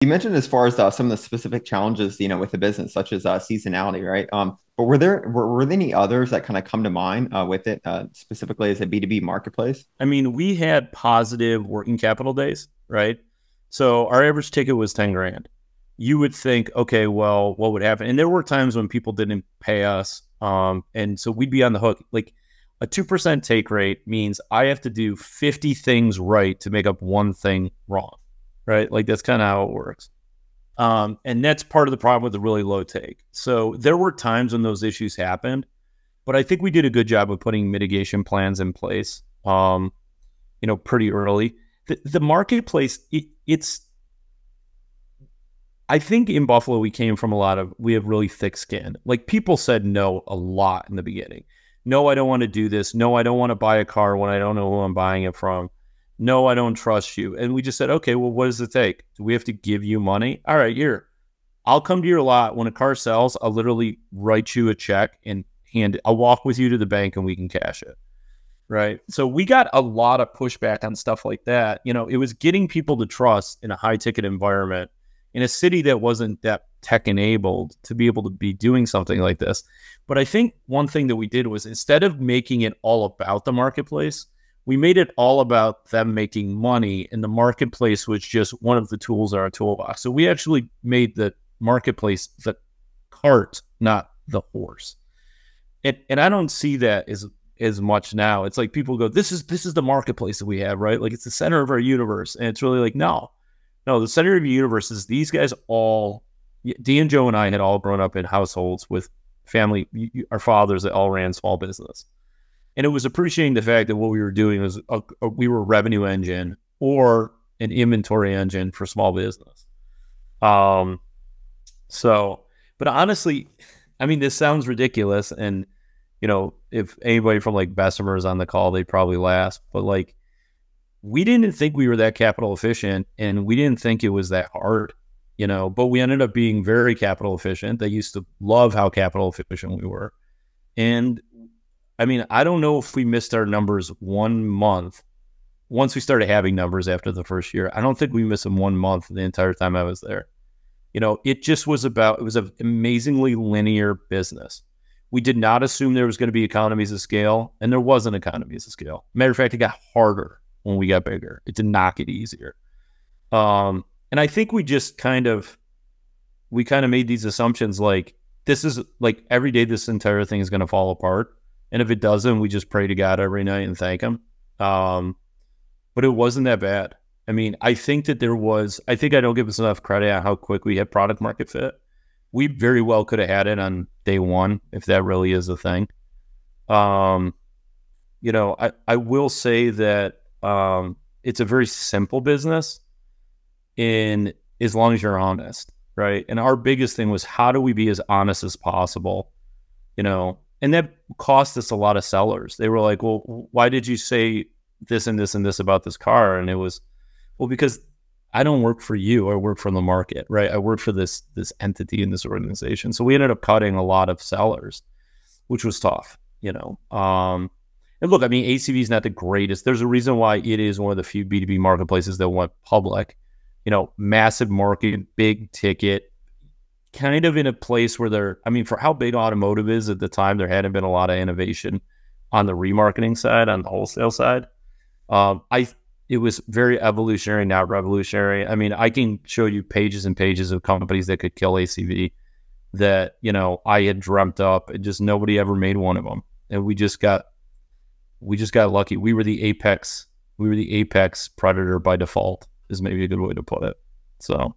You mentioned as far as some of the specific challenges, with the business, such as seasonality, right? But were there any others that kind of come to mind with it, specifically as a B2B marketplace? I mean, we had positive working capital days, right? So our average ticket was 10 grand. You would think, okay, well, what would happen? And there were times when people didn't pay us. And so we'd be on the hook. Like a 2% take rate means I have to do 50 things right to make up one thing wrong, right? Like that's kind of how it works. And that's part of the problem with the really low take. So there were times when those issues happened, but I think we did a good job of putting mitigation plans in place, pretty early. The marketplace, it's, I think in Buffalo, we have really thick skin. Like people said no a lot in the beginning. No, I don't want to do this. No, I don't want to buy a car when I don't know who I'm buying it from. No, I don't trust you. And we just said, okay, well, what does it take? Do we have to give you money? All right, here, I'll come to your lot. When a car sells, I'll literally write you a check and hand it. I'll walk with you to the bank and we can cash it. Right. So we got a lot of pushback on stuff like that. It was getting people to trust in a high ticket environment in a city that wasn't that tech enabled to be able to be doing something like this. But I think one thing that we did was instead of making it all about the marketplace, we made it all about them making money, and the marketplace was just one of the tools in our toolbox. So we actually made the marketplace the cart, not the horse. And I don't see that as much now. It's like people go, this is the marketplace that we have, right? Like it's the center of our universe. And it's really like, no, the center of your universe is these guys all, Dee and Joe and I had all grown up in households with family, our fathers that all ran small business. And it was appreciating the fact that what we were doing was we were a revenue engine or an inventory engine for small business. But honestly, I mean, this sounds ridiculous. And, if anybody from like Bessemer is on the call, they'd probably laugh. But like, we didn't think we were that capital efficient and we didn't think it was that hard, but we ended up being very capital efficient. They used to love how capital efficient we were. And I mean, I don't know if we missed our numbers 1 month. Once we started having numbers after the first year, I don't think we missed them 1 month the entire time I was there. It was an amazingly linear business. We did not assume there was going to be economies of scale, and there wasn't economies of scale. Matter of fact, it got harder when we got bigger. It did not get easier. And I think we kind of made these assumptions like, this is like every day this entire thing is going to fall apart. And if it doesn't, we just pray to God every night and thank him. But it wasn't that bad. I mean, I think I don't give us enough credit on how quick we had product market fit. We very well could have had it on day one, if that really is a thing. I will say that it's a very simple business in as long as you're honest, right? And our biggest thing was, how do we be as honest as possible? And that cost us a lot of sellers. They were like, well, why did you say this and this and this about this car? And it was, well, because I don't work for you. I work for the market, right? I work for this entity in this organization. So we ended up cutting a lot of sellers, which was tough, And look, I mean, ACV is not the greatest. There's a reason why it is one of the few B2B marketplaces that went public. Massive market, big ticket, kind of in a place where for how big automotive is at the time, there hadn't been a lot of innovation on the remarketing side, on the wholesale side. It was very evolutionary, not revolutionary. I mean, I can show you pages and pages of companies that could kill ACV that, I had dreamt up, and just nobody ever made one of them. And we just got lucky. We were the apex predator by default, is maybe a good way to put it. So